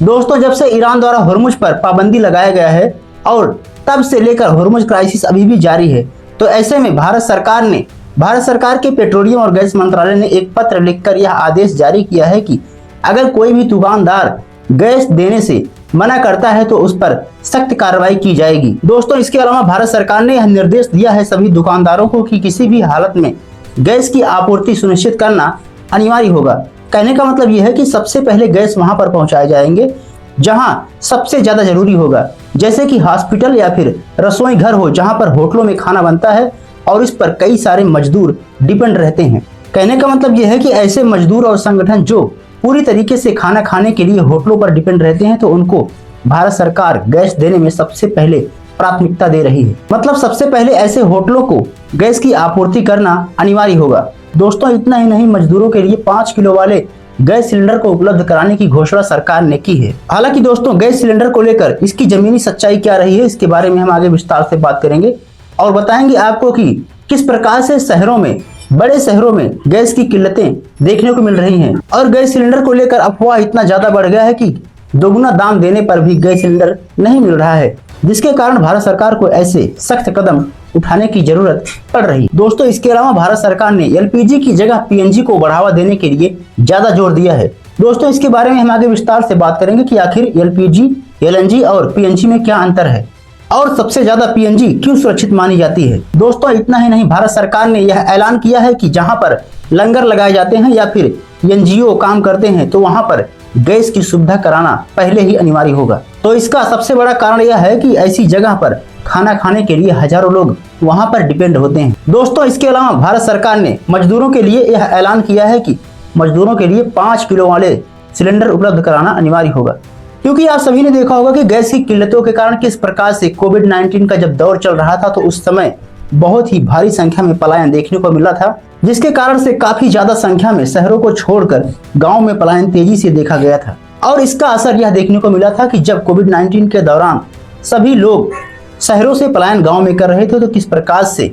दोस्तों, जब से ईरान द्वारा हुर्मुज पर पाबंदी लगाया गया है और तब से लेकर हुर्मुज क्राइसिस अभी भी जारी है, तो ऐसे में भारत सरकार के पेट्रोलियम और गैस मंत्रालय ने एक पत्र लिखकर यह आदेश जारी किया है कि अगर कोई भी दुकानदार गैस देने से मना करता है तो उस पर सख्त कार्रवाई की जाएगी। दोस्तों, इसके अलावा भारत सरकार ने यह निर्देश दिया है सभी दुकानदारों को कि किसी भी हालत में गैस की आपूर्ति सुनिश्चित करना अनिवार्य होगा। कहने का मतलब यह है कि सबसे पहले गैस वहां पर पहुंचाए जाएंगे जहां सबसे ज्यादा जरूरी होगा, जैसे कि हॉस्पिटल या फिर रसोई घर हो जहां पर होटलों में खाना बनता है और इस पर कई सारे मजदूर डिपेंड रहते हैं। कहने का मतलब यह है कि ऐसे मजदूर और संगठन जो पूरी तरीके से खाना खाने के लिए होटलों पर डिपेंड रहते हैं, तो उनको भारत सरकार गैस देने में सबसे पहले प्राथमिकता दे रही है। मतलब सबसे पहले ऐसे होटलों को गैस की आपूर्ति करना अनिवार्य होगा। दोस्तों, इतना ही नहीं, मजदूरों के लिए 5 किलो वाले गैस सिलेंडर को उपलब्ध कराने की घोषणा सरकार ने की है। हालांकि दोस्तों, गैस सिलेंडर को लेकर इसकी जमीनी सच्चाई क्या रही है, इसके बारे में हम आगे विस्तार से बात करेंगे और बताएंगे आपको कि किस प्रकार से बड़े शहरों में गैस की किल्लतें देखने को मिल रही हैं और गैस सिलेंडर को लेकर अफवाह इतना ज्यादा बढ़ गया है कि दोगुना दाम देने पर भी गैस सिलेंडर नहीं मिल रहा है, जिसके कारण भारत सरकार को ऐसे सख्त कदम उठाने की जरूरत पड़ रही। दोस्तों, इसके अलावा भारत सरकार ने एलपीजी की जगह पीएनजी को बढ़ावा देने के लिए ज्यादा जोर दिया है। दोस्तों, इसके बारे में हम आगे विस्तार से बात करेंगे कि आखिर एलपीजी, एलएनजी और पीएनजी में क्या अंतर है और सबसे ज्यादा पीएनजी क्यों सुरक्षित मानी जाती है। दोस्तों, इतना ही नहीं, भारत सरकार ने यह ऐलान किया है कि जहां पर लंगर लगाए जाते हैं या फिर एनजीओ काम करते हैं, तो वहां पर गैस की सुविधा कराना पहले ही अनिवार्य होगा। तो इसका सबसे बड़ा कारण यह है कि ऐसी जगह पर खाना खाने के लिए हजारों लोग वहां पर डिपेंड होते हैं। दोस्तों, इसके अलावा भारत सरकार ने मजदूरों के लिए यह ऐलान किया है कि मजदूरों के लिए 5 किलो वाले सिलेंडर उपलब्ध कराना अनिवार्य होगा, क्योंकि आप सभी ने देखा होगा कि गैस की किल्लतों के कारण किस प्रकार से कोविड-19 का जब दौर चल रहा था, तो उस समय बहुत ही भारी संख्या में पलायन देखने को मिला था, जिसके कारण से काफी ज्यादा संख्या में शहरों को छोड़कर गांव में पलायन तेजी से देखा गया था। और इसका असर यह देखने को मिला था कि जब कोविड-19 के दौरान सभी लोग शहरों से पलायन गांव में कर रहे थे, तो किस प्रकार से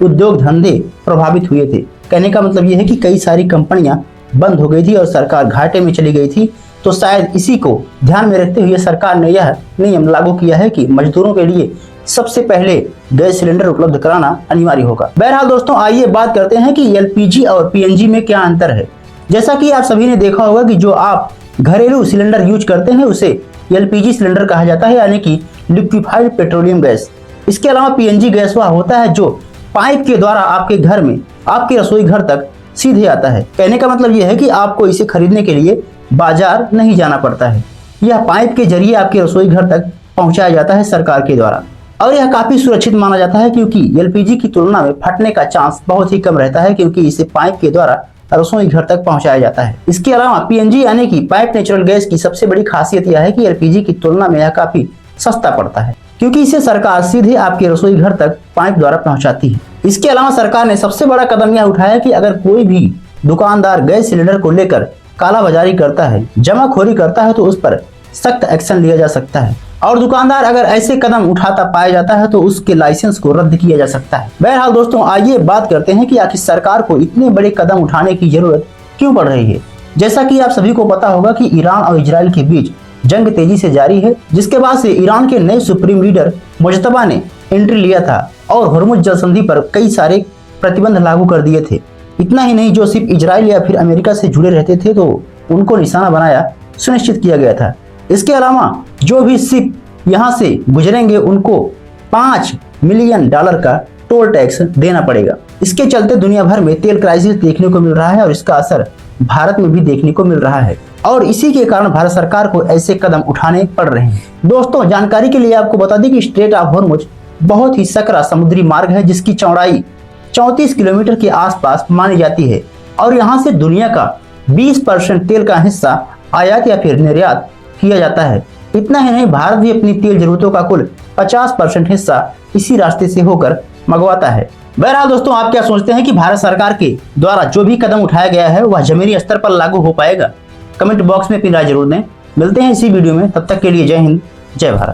उद्योग धंधे प्रभावित हुए थे। कहने का मतलब यह है कि कई सारी कंपनियां बंद हो गई थी और सरकार घाटे में चली गई थी। तो शायद इसी को ध्यान में रखते हुए सरकार ने यह नियम लागू किया है कि मजदूरों के लिए सबसे पहले गैस सिलेंडर उपलब्ध कराना अनिवार्य होगा। बहरहाल दोस्तों, आइए बात करते हैं कि एलपीजी और पीएनजी में क्या अंतर है। जैसा कि आप सभी ने देखा होगा कि जो आप घरेलू सिलेंडर यूज करते हैं उसे एलपीजी सिलेंडर कहा जाता है, यानी कि लिक्विफाइड पेट्रोलियम गैस। इसके अलावा पीएनजी गैस वह होता है जो पाइप के द्वारा आपके घर में, आपके रसोई घर तक सीधे आता है। कहने का मतलब यह है कि आपको इसे खरीदने के लिए बाजार नहीं जाना पड़ता है, यह पाइप के जरिए आपके रसोई घर तक पहुंचाया जाता है सरकार के द्वारा। और यह काफी सुरक्षित माना जाता है, क्योंकि एलपीजी की तुलना में फटने का चांस बहुत ही कम रहता है, क्योंकि इसे पाइप के द्वारा रसोई घर तक पहुंचाया जाता है। इसके अलावा पीएनजी यानी कि पाइप नेचुरल गैस की सबसे बड़ी खासियत यह है कि एलपीजी की तुलना में यह काफी सस्ता पड़ता है, क्योंकि इसे सरकार सीधे आपके रसोई घर तक पाइप द्वारा पहुंचाती है। इसके अलावा सरकार ने सबसे बड़ा कदम यह उठाया कि अगर कोई भी दुकानदार गैस सिलेंडर को लेकर कालाबाजारी करता है, जमाखोरी करता है, तो उस पर सख्त एक्शन लिया जा सकता है और दुकानदार अगर ऐसे कदम उठाता पाया जाता है तो उसके लाइसेंस को रद्द किया जा सकता है। बहरहाल दोस्तों, आइए बात करते हैं कि आखिर सरकार को इतने बड़े कदम उठाने की जरूरत क्यों पड़ रही है। जैसा कि आप सभी को पता होगा कि ईरान और इजराइल के बीच जंग तेजी से जारी है, जिसके बाद से ईरान के नए सुप्रीम लीडर मुजतबा ने एंट्री लिया था और हुर्मुज जल संधि पर कई सारे प्रतिबंध लागू कर दिए थे। इतना ही नहीं, जो सिर्फ इजराइल या फिर अमेरिका से जुड़े रहते थे तो उनको निशाना बनाया सुनिश्चित किया गया था। इसके अलावा जो भी शिप यहाँ से गुजरेंगे उनको $5 मिलियन का टोल टैक्स देना पड़ेगा। इसके चलते दुनिया भर में तेल क्राइसिस देखने को मिल रहा है और इसका असर भारत में भी देखने को मिल रहा है और इसी के कारण भारत सरकार को ऐसे कदम उठाने पड़ रहे हैं। दोस्तों, जानकारी के लिए आपको बता दें कि स्ट्रेट ऑफ हॉर्मुज बहुत ही सकरा समुद्री मार्ग है, जिसकी चौड़ाई 34 किलोमीटर के आसपास मानी जाती है और यहाँ से दुनिया का 20% तेल का हिस्सा आयात या फिर निर्यात किया जाता है। इतना ही नहीं, भारत भी अपनी तेल जरूरतों का कुल 50% हिस्सा इसी रास्ते से होकर मंगवाता है। बहरहाल दोस्तों, आप क्या सोचते हैं कि भारत सरकार के द्वारा जो भी कदम उठाया गया है वह जमीनी स्तर पर लागू हो पाएगा? कमेंट बॉक्स में अपनी राय जरूर दें। मिलते हैं इसी वीडियो में, तब तक के लिए जय हिंद, जय भारत।